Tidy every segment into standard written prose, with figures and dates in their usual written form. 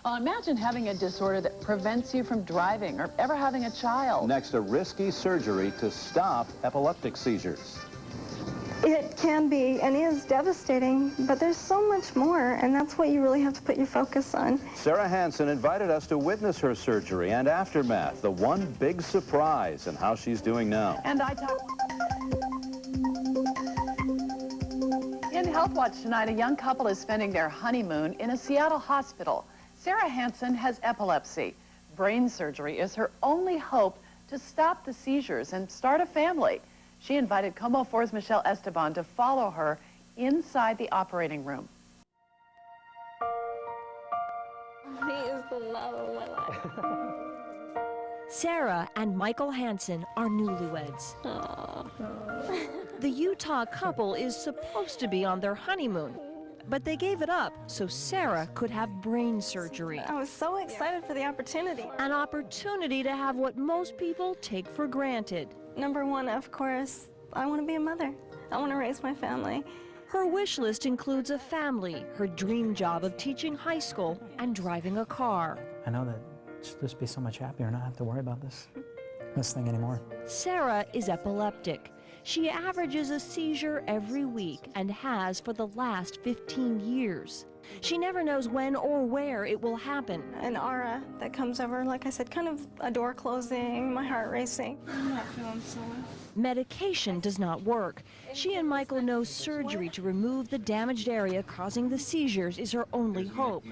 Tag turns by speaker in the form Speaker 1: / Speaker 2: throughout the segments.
Speaker 1: Well, imagine having a disorder that prevents you from driving or ever having a child.
Speaker 2: Next, a risky surgery to stop epileptic seizures.
Speaker 3: It can be and is devastating, but there's so much more, and that's what you really have to put your focus on.
Speaker 2: Sarah Hansen invited us to witness her surgery and aftermath, the one big surprise, and how she's doing now.
Speaker 1: And I talked... In Health Watch tonight, a young couple is spending their honeymoon in a Seattle hospital. Sarah Hansen has epilepsy. Brain surgery is her only hope to stop the seizures and start a family. She invited Komo 4's Michelle Esteban to follow her inside the operating room.
Speaker 3: He is the love of my life.
Speaker 4: Sarah and Michael Hansen are newlyweds. The Utah couple is supposed to be on their honeymoon, but they gave it up so Sarah could have brain surgery.
Speaker 3: I was so excited for the opportunity.
Speaker 4: An opportunity to have what most people take for granted.
Speaker 3: Number one, of course, I want to be a mother. I want to raise my family.
Speaker 4: Her wish list includes a family, her dream job of teaching high school, and driving a car.
Speaker 5: I know that she'll just be so much happier not have to worry about this thing anymore.
Speaker 4: Sarah is epileptic. She averages a seizure every week and has for the last 15 years. She never knows when or where it will happen.
Speaker 3: An aura that comes over, like I said, kind of a door closing, my heart racing. I'm not feeling so well.
Speaker 4: Medication does not work. She and Michael know surgery to remove the damaged area causing the seizures is her only hope.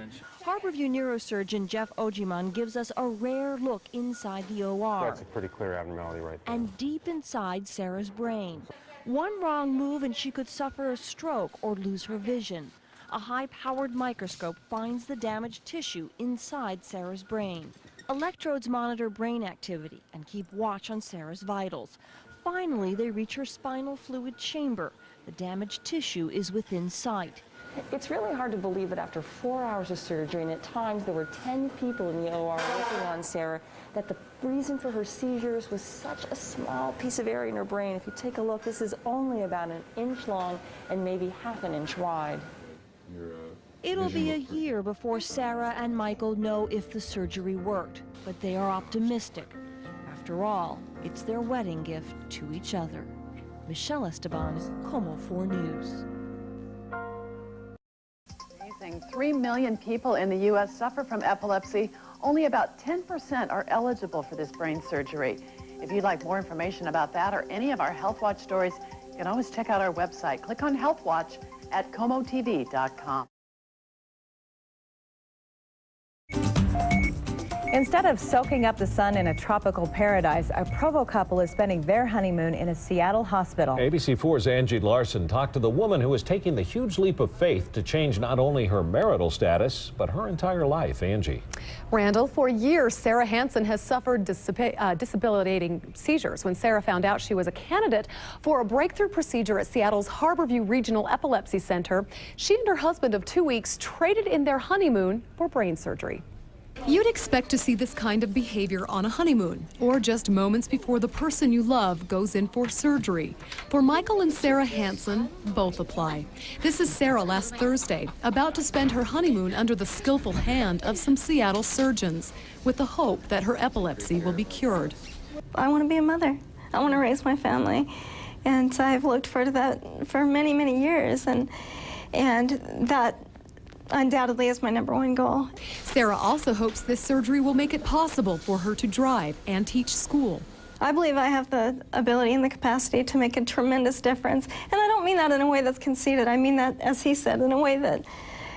Speaker 4: Harborview neurosurgeon Jeff Ojiman gives us a rare look inside the OR.
Speaker 6: That's a pretty clear abnormality right there.
Speaker 4: And deep inside Sarah's brain. One wrong move and she could suffer a stroke or lose her vision. A high-powered microscope finds the damaged tissue inside Sarah's brain. Electrodes monitor brain activity and keep watch on Sarah's vitals. Finally, they reach her spinal fluid chamber. The damaged tissue is within sight.
Speaker 7: It's really hard to believe that after 4 hours of surgery, and at times there were 10 people in the OR working on Sarah, that the reason for her seizures was such a small piece of area in her brain. If you take a look, this is only about an inch long and maybe half an inch wide.
Speaker 4: It'll be a year before Sarah and Michael know if the surgery worked, but they are optimistic. After all, it's their wedding gift to each other. Michelle Esteban, Komo 4 News.
Speaker 1: 3 million people in the U.S. suffer from epilepsy. Only about 10% are eligible for this brain surgery. If you'd like more information about that or any of our Health Watch stories, you can always check out our website. Click on Health Watch at komotv.com.
Speaker 8: Instead of soaking up the sun in a tropical paradise, a Provo couple is spending their honeymoon in a Seattle hospital.
Speaker 9: ABC4's Angie Larson talked to the woman who is taking the huge leap of faith to change not only her marital status, but her entire life. Angie.
Speaker 10: Randall, for years, Sarah Hansen has suffered debilitating seizures. When Sarah found out she was a candidate for a breakthrough procedure at Seattle's Harborview Regional Epilepsy Center, she and her husband of 2 weeks traded in their honeymoon for brain surgery.
Speaker 11: You'd expect to see this kind of behavior on a honeymoon, or just moments before the person you love goes in for surgery. For Michael and Sarah Hansen, both apply. This is Sarah last Thursday, about to spend her honeymoon under the skillful hand of some Seattle surgeons, with the hope that her epilepsy will be cured.
Speaker 3: I want to be a mother. I want to raise my family. And I've looked for that for many, many years, and that undoubtedly is my #1 goal.
Speaker 11: Sarah also hopes this surgery will make it possible for her to drive and teach school.
Speaker 3: I believe I have the ability and the capacity to make a tremendous difference. And I don't mean that in a way that's conceited. I mean that, as he said, in a way that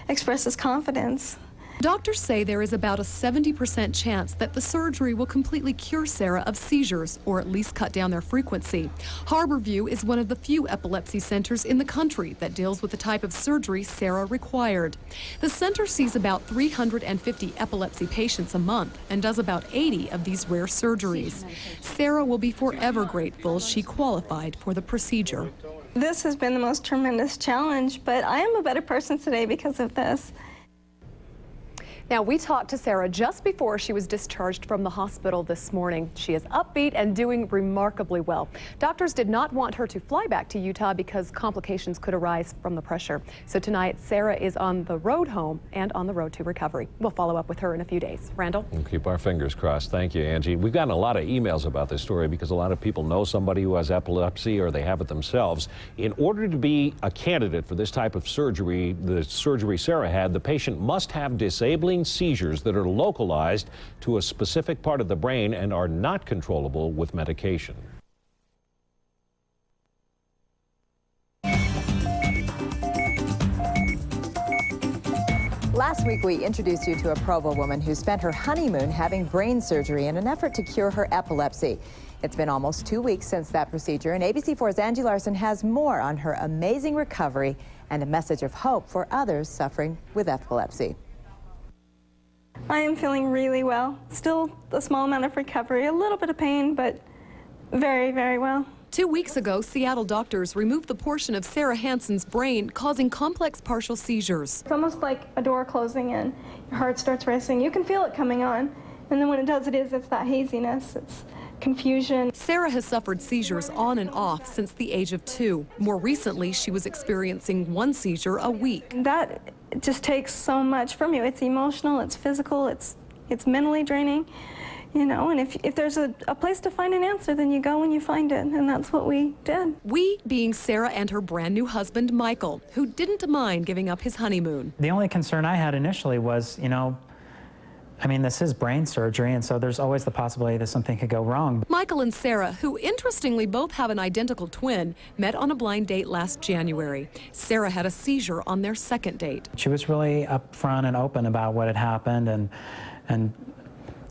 Speaker 3: expresses confidence.
Speaker 11: Doctors say there is about a 70% chance that the surgery will completely cure Sarah of seizures, or at least cut down their frequency. Harborview is one of the few epilepsy centers in the country that deals with the type of surgery Sarah required. The center sees about 350 epilepsy patients a month and does about 80 of these rare surgeries. Sarah will be forever grateful she qualified for the procedure.
Speaker 3: This has been the most tremendous challenge, but I am a better person today because of this.
Speaker 10: Now, we talked to Sarah just before she was discharged from the hospital this morning. She is upbeat and doing remarkably well. Doctors did not want her to fly back to Utah because complications could arise from the pressure. So tonight, Sarah is on the road home and on the road to recovery. We'll follow up with her in a few days. Randall?
Speaker 9: We'll keep our fingers crossed. Thank you, Angie. We've gotten a lot of emails about this story because a lot of people know somebody who has epilepsy or they have it themselves. In order to be a candidate for this type of surgery, the surgery Sarah had, the patient must have disabling seizures that are localized to a specific part of the brain and are not controllable with medication.
Speaker 8: Last week, we introduced you to a Provo woman who spent her honeymoon having brain surgery in an effort to cure her epilepsy. It's been almost 2 weeks since that procedure, and ABC4's Angie Larson has more on her amazing recovery and a message of hope for others suffering with epilepsy.
Speaker 3: I am feeling really well. Still a small amount of recovery, a little bit of pain, but very, very well.
Speaker 11: 2 weeks ago, Seattle doctors removed the portion of Sarah Hansen's brain causing complex partial seizures.
Speaker 3: It's almost like a door closing in. Your heart starts racing. You can feel it coming on. And then when it does, it's that haziness. It's confusion.
Speaker 11: Sarah has suffered seizures on and off since the age of 2. More recently, she was experiencing 1 seizure a week.
Speaker 3: That just takes so much from you. It's emotional, it's physical, it's mentally draining. You know, and if there's a place to find an answer, then you go and you find it, and that's what we did.
Speaker 11: We being Sarah and her brand new husband, Michael, who didn't mind giving up his honeymoon.
Speaker 5: The only concern I had initially was, you know, I mean, this is brain surgery, and so there's always the possibility that something could go wrong.
Speaker 11: Michael and Sarah, who interestingly both have an identical twin, met on a blind date last January. Sarah had a seizure on their second date.
Speaker 5: She was really upfront and open about what had happened, and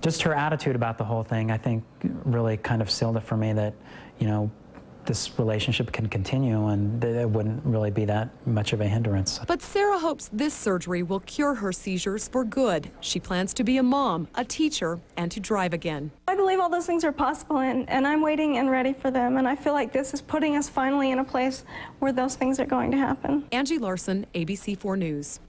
Speaker 5: just her attitude about the whole thing, I think, really kind of sealed it for me that, you know, this relationship can continue and that it wouldn't really be that much of a hindrance.
Speaker 11: But Sarah hopes this surgery will cure her seizures for good. She plans to be a mom, a teacher, and to drive again.
Speaker 3: I believe all those things are possible, and I'm waiting and ready for them, and I feel like this is putting us finally in a place where those things are going to happen.
Speaker 11: Angie Larson, ABC4 News.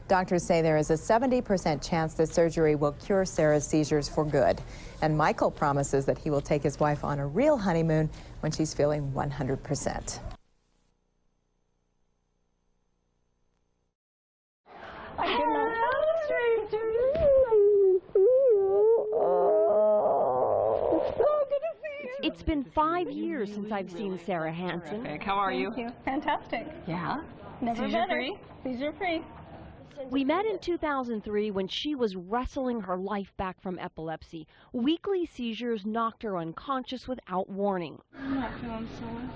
Speaker 8: Doctors say there is a 70% chance that surgery will cure Sarah's seizures for good. And Michael promises that he will take his wife on a real honeymoon when she's feeling 100%.
Speaker 4: It's been 5 years since I've seen Sarah Hansen.
Speaker 12: How are you?
Speaker 3: Thank you. Fantastic.
Speaker 12: Yeah?
Speaker 3: Never better. Seizure-free.
Speaker 4: We met in 2003 when she was wrestling her life back from epilepsy. Weekly seizures knocked her unconscious without warning.
Speaker 12: I'm not feeling so well.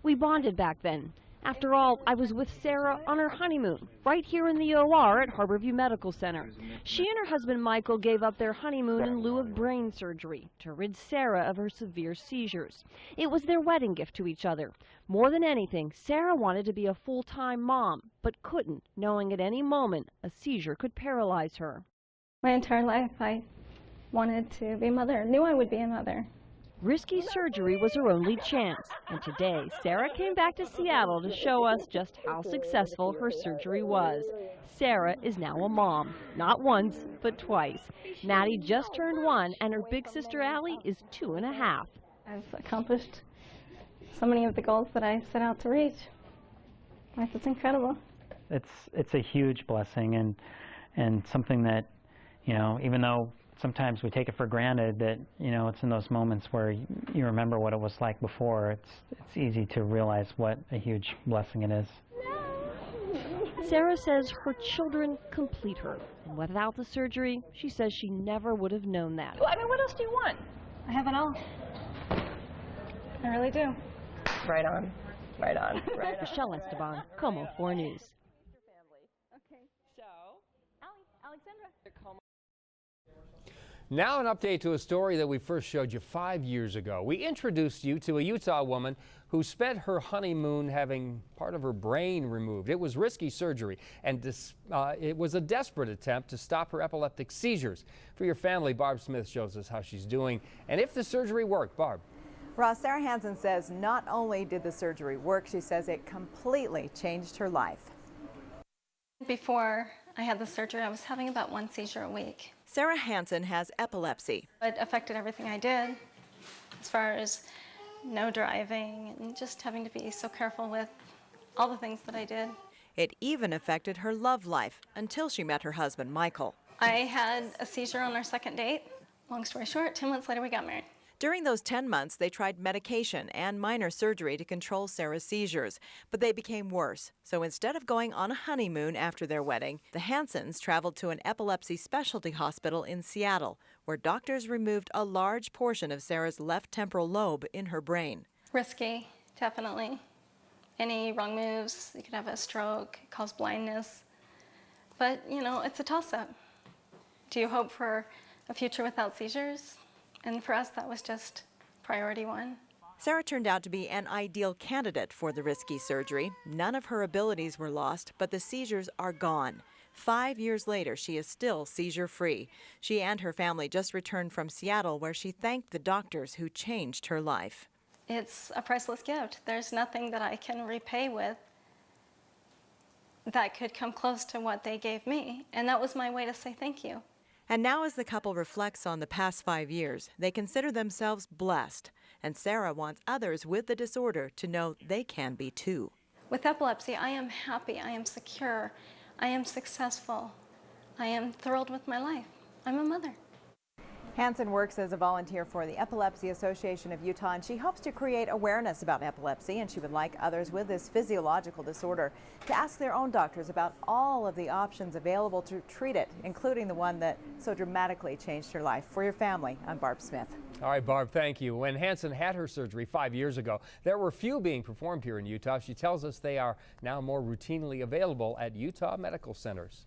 Speaker 4: We bonded back then. After all, I was with Sarah on her honeymoon, right here in the OR at Harborview Medical Center. She and her husband Michael gave up their honeymoon in lieu of brain surgery to rid Sarah of her severe seizures. It was their wedding gift to each other. More than anything, Sarah wanted to be a full-time mom, but couldn't, knowing at any moment a seizure could paralyze her.
Speaker 3: My entire life, I wanted to be a mother, knew I would be a mother.
Speaker 4: Risky surgery was her only chance, and today Sarah came back to Seattle to show us just how successful her surgery was. Sarah is now a mom, not once, but twice. Maddie just turned 1, and her big sister Allie is 2.5.
Speaker 3: I've accomplished so many of the goals that I set out to reach. Life is incredible.
Speaker 5: It's a huge blessing and something that, you know, even though sometimes we take it for granted, that, you know, it's in those moments where you remember what it was like before. It's easy to realize what a huge blessing it is.
Speaker 4: Sarah says her children complete her, and without the surgery, she says she never would have known that.
Speaker 12: Well, I mean, what else do you want?
Speaker 3: I have it all. I really do.
Speaker 12: Right on. Right on. Right on.
Speaker 4: Michelle Esteban, KOMO 4 News.
Speaker 12: Okay, so,
Speaker 3: Alexandra.
Speaker 13: Now an update to a story that we first showed you 5 years ago. We introduced you to a Utah woman who spent her honeymoon having part of her brain removed. It was risky surgery, and it was a desperate attempt to stop her epileptic seizures. For your family, Barb Smith shows us how she's doing and if the surgery worked. Barb.
Speaker 8: Ross, Sarah Hansen says not only did the surgery work, she says it completely changed her life.
Speaker 3: Before I had the surgery. I was having about 1 seizure a week.
Speaker 8: Sarah Hansen has epilepsy.
Speaker 3: It affected everything I did, as far as no driving and just having to be so careful with all the things that I did.
Speaker 8: It even affected her love life until she met her husband, Michael.
Speaker 3: I had a seizure on our second date. Long story short, 10 months later we got married.
Speaker 8: During those 10 months, they tried medication and minor surgery to control Sarah's seizures, but they became worse. So instead of going on a honeymoon after their wedding, the Hansens traveled to an epilepsy specialty hospital in Seattle, where doctors removed a large portion of Sarah's left temporal lobe in her brain.
Speaker 3: Risky, definitely. Any wrong moves, you could have a stroke, cause blindness. But, you know, it's a toss-up. Do you hope for a future without seizures? And for us, that was just priority one.
Speaker 8: Sarah turned out to be an ideal candidate for the risky surgery. None of her abilities were lost, but the seizures are gone. 5 years later, she is still seizure-free. She and her family just returned from Seattle, where she thanked the doctors who changed her life.
Speaker 3: It's a priceless gift. There's nothing that I can repay with that could come close to what they gave me. And that was my way to say thank you.
Speaker 8: And now as the couple reflects on the past 5 years, they consider themselves blessed. And Sarah wants others with the disorder to know they can be too.
Speaker 3: With epilepsy, I am happy, I am secure, I am successful, I am thrilled with my life. I'm a mother.
Speaker 8: Hansen works as a volunteer for the Epilepsy Association of Utah, and she hopes to create awareness about epilepsy, and she would like others with this physiological disorder to ask their own doctors about all of the options available to treat it, including the one that so dramatically changed her life. For your family, I'm Barb Smith.
Speaker 13: All right, Barb, thank you. When Hansen had her surgery 5 years ago, there were few being performed here in Utah. She tells us they are now more routinely available at Utah medical centers.